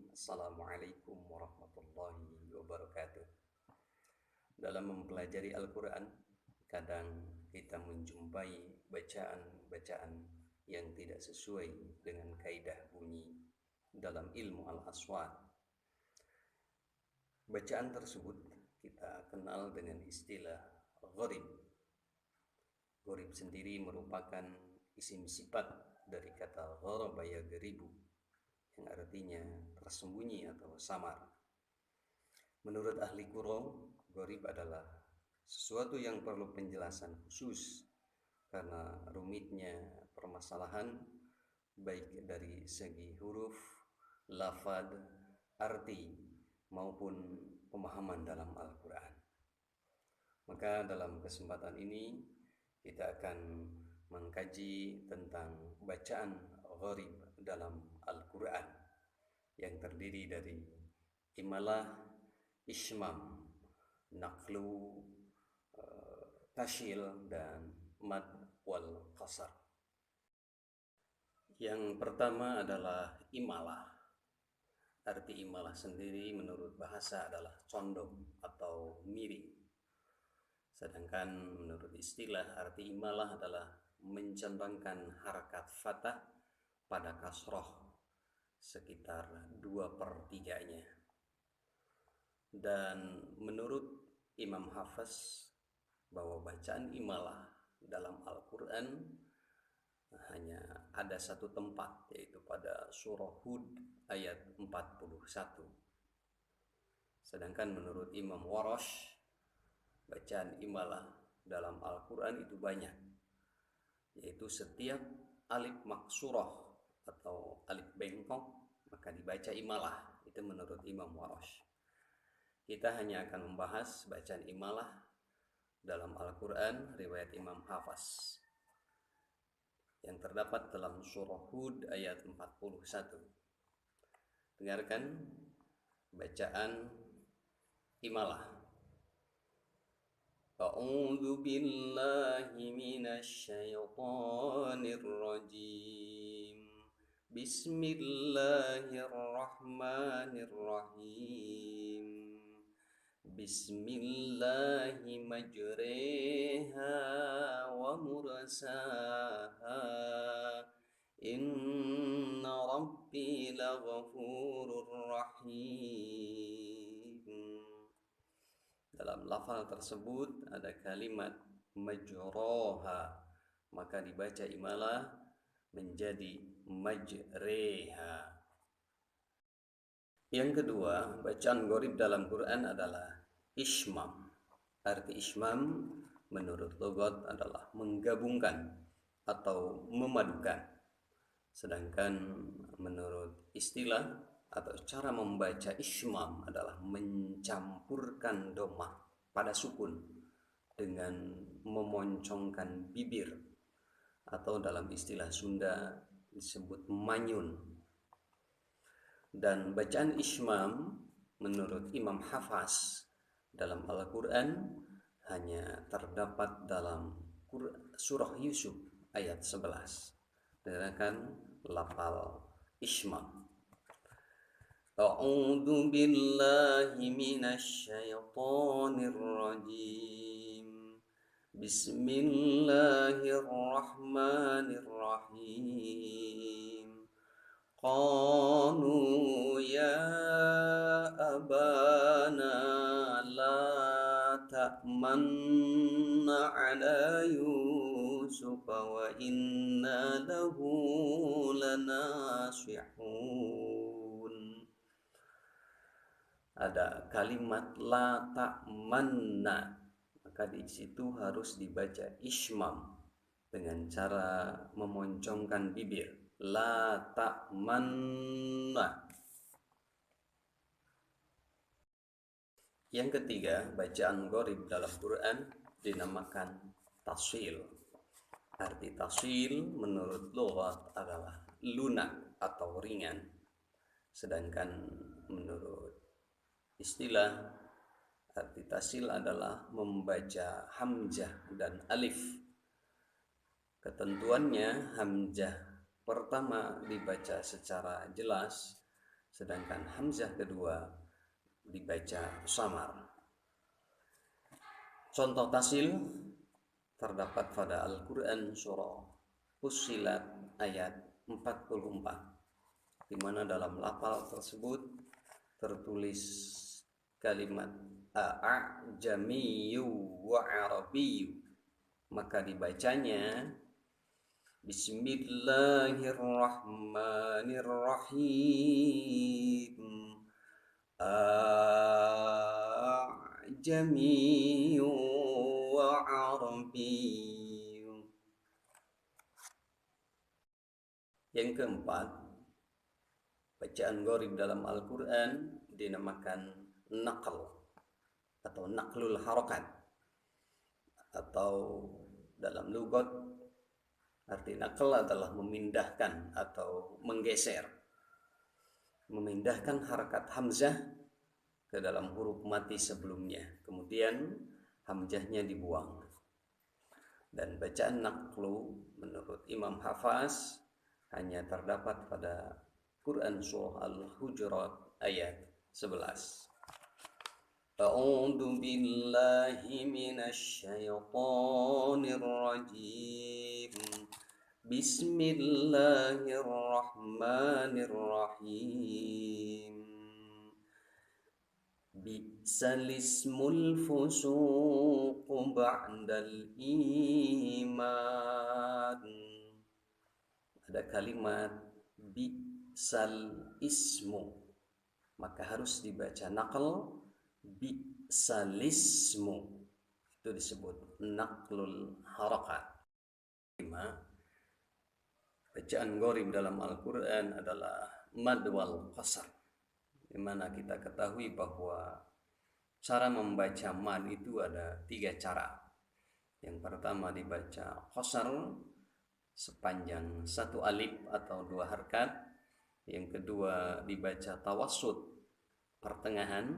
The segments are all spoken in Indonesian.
Assalamualaikum warahmatullahi wabarakatuh. Dalam mempelajari Al-Quran, kadang kita menjumpai bacaan-bacaan yang tidak sesuai dengan kaidah bunyi dalam ilmu al-aswat. Bacaan tersebut kita kenal dengan istilah gharib. Gharib sendiri merupakan isim sifat dari kata gharaba yaghribu, yang artinya tersembunyi atau samar. Menurut ahli qurra, gharib adalah sesuatu yang perlu penjelasan khusus karena rumitnya permasalahan baik dari segi huruf, lafaz, arti maupun pemahaman dalam Al-Quran. Maka dalam kesempatan ini kita akan mengkaji tentang bacaan gharib dalam Al-Quran yang terdiri dari imalah, ismam, naqlu, tashil, dan mad wal qasar. Yang pertama adalah imalah. Arti imalah sendiri menurut bahasa adalah condong atau miring. Sedangkan menurut istilah arti imalah adalah mencondongkan harakat fathah pada kasroh sekitar 2/3-nya. Dan menurut Imam Hafiz bahwa bacaan imalah dalam Al-Quran hanya ada satu tempat, yaitu pada surah Hud ayat 41. Sedangkan menurut Imam Warash, bacaan imalah dalam Al-Quran itu banyak, yaitu setiap alif maksurah atau alif bengkok maka dibaca imalah. Itu menurut Imam Warash. Kita hanya akan membahas bacaan imalah dalam Al-Quran riwayat Imam Hafiz yang terdapat dalam surah Hud ayat 41. Dengarkan bacaan imalah. A'udzu billahi minasy syaithanir rajim. Bismillahirrahmanirrahim. Bismillahi majriha wa mursaha. Inna rabbi laghafurur rahim. Dalam lafal tersebut ada kalimat majroha, maka dibaca imalah menjadi majreha. Yang kedua, bacaan gharib dalam Quran adalah ismam. Arti ismam menurut logat adalah menggabungkan atau memadukan. Sedangkan menurut istilah atau cara membaca ismam adalah mencampurkan domah pada sukun dengan memoncongkan bibir, atau dalam istilah Sunda disebut manyun. Dan bacaan ismam menurut Imam Hafiz dalam Al-Quran hanya terdapat dalam surah Yusuf ayat 11. Dengarkan lafal ismam. A'udzu billahi minasy syaithanir rajim. Bismillahirrahmanirrahim. Qalu ya abana la ta'manna ala Yusuf wa inna lahu lanasihun. Ada kalimat la ta'manna, maka di situ harus dibaca ismam dengan cara memoncongkan bibir. La ta'manna. Yang ketiga, bacaan gharib dalam Quran dinamakan tashil. Arti tashil menurut lughat adalah lunak atau ringan. Sedangkan menurut istilah, arti tashil adalah membaca hamzah dan alif. Ketentuannya, hamzah pertama dibaca secara jelas, sedangkan hamzah kedua dibaca samar. Contoh tasil terdapat pada Al-Quran surah Fussilat ayat 44, di mana dalam lafal tersebut tertulis kalimat a'jamiyyu wa arabiyyu, maka dibacanya Bismillahirrahmanirrahim. A'jamiyyu wa arabiyyu. Yang keempat, bacaan gharib dalam Al-Quran dinamakan naql atau naqlul harakat, atau dalam lugat arti naql adalah memindahkan atau menggeser, memindahkan harakat hamzah ke dalam huruf mati sebelumnya, kemudian hamzahnya dibuang. Dan bacaan naqlu menurut Imam Hafaz hanya terdapat pada Quran surah Al-Hujurat ayat 11. A'udzu billahi minasy syaithanir rajim. Bismillahirrahmanirrahim. Bi'sal ismul fusuq ba'dal iman. Ada kalimat bi'sal ismu, maka harus dibaca naql bi'sal ismu, itu disebut naqlul harakat. Bacaan gharib dalam Al-Quran adalah mad wal qasr, di mana kita ketahui bahwa cara membaca mad itu ada 3 cara. Yang pertama dibaca qasr sepanjang 1 alif atau 2 harkat. Yang kedua dibaca tawassut pertengahan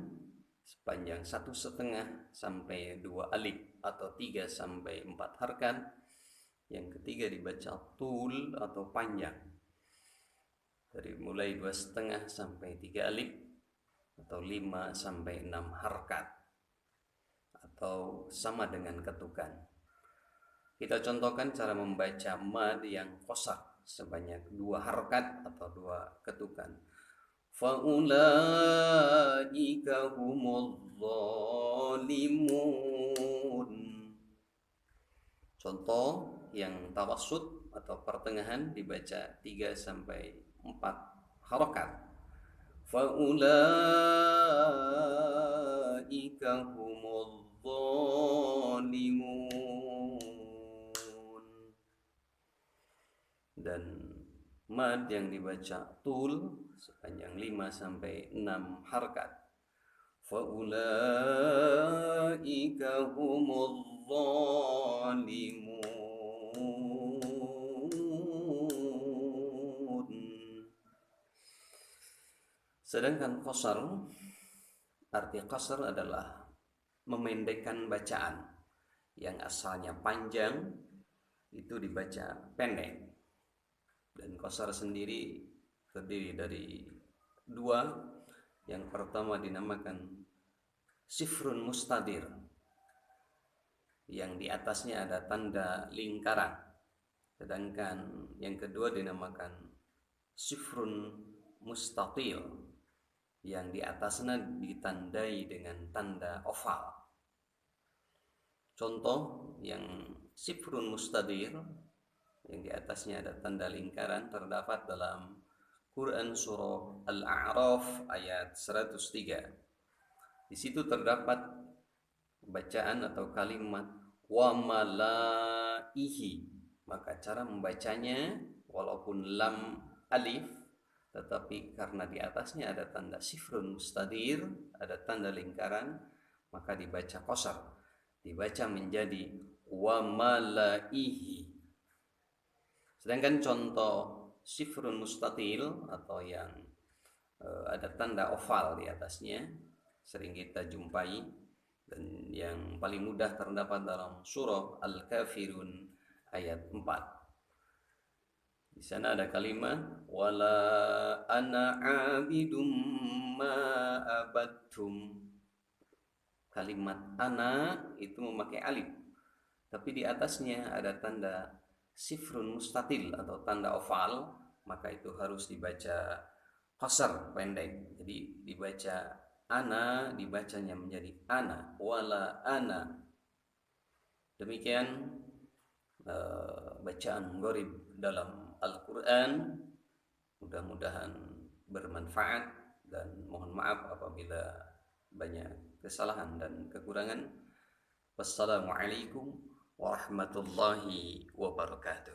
sepanjang 1,5 sampai 2 alif atau 3 sampai 4 harkat. Yang ketiga dibaca tul atau panjang, dari mulai 2,5 sampai 3 alif atau 5 sampai 6 harkat, atau sama dengan ketukan. Kita contohkan cara membaca mad yang qasar sebanyak 2 harkat atau 2 ketukan. Faulaika humudz zalimun. Contoh yang tawassut atau pertengahan dibaca 3 sampai 4 harakat. Faulaika humudz zalimun. Dan mad yang dibaca tul sepanjang 5 sampai 6 harakat. Faulaika humudz zalimun. Sedangkan qasar, arti qasar adalah memendekkan bacaan yang asalnya panjang itu dibaca pendek. Dan qasar sendiri terdiri dari 2. Yang pertama dinamakan sifrun mustadir, yang di atasnya ada tanda lingkaran. Sedangkan yang kedua dinamakan sifrun mustatil, yang di atasnya ditandai dengan tanda oval. Contoh yang sifrun mustadir, yang di atasnya ada tanda lingkaran, terdapat dalam Quran surah Al-A'raf ayat 103. Di situ terdapat bacaan atau kalimat wa malaihi. Maka cara membacanya walaupun lam alif, tetapi karena di atasnya ada tanda sifrun mustadir, ada tanda lingkaran, maka dibaca qasar, dibaca menjadi wa malaihi. Sedangkan contoh sifrun mustatil atau yang ada tanda oval di atasnya sering kita jumpai, dan yang paling mudah terdapat dalam surah Al-Kafirun ayat 4. Di sana ada kalimat wala ana abidum ma abattum. Kalimat ana itu memakai alif, tapi di atasnya ada tanda sifrun mustatil atau tanda oval, maka itu harus dibaca qasar, pendek. Jadi dibaca ana, dibacanya menjadi ana, wala ana. Demikian bacaan gharib dalam Al-Quran. Mudah-mudahan bermanfaat, dan mohon maaf apabila banyak kesalahan dan kekurangan. Wassalamualaikum warahmatullahi wabarakatuh.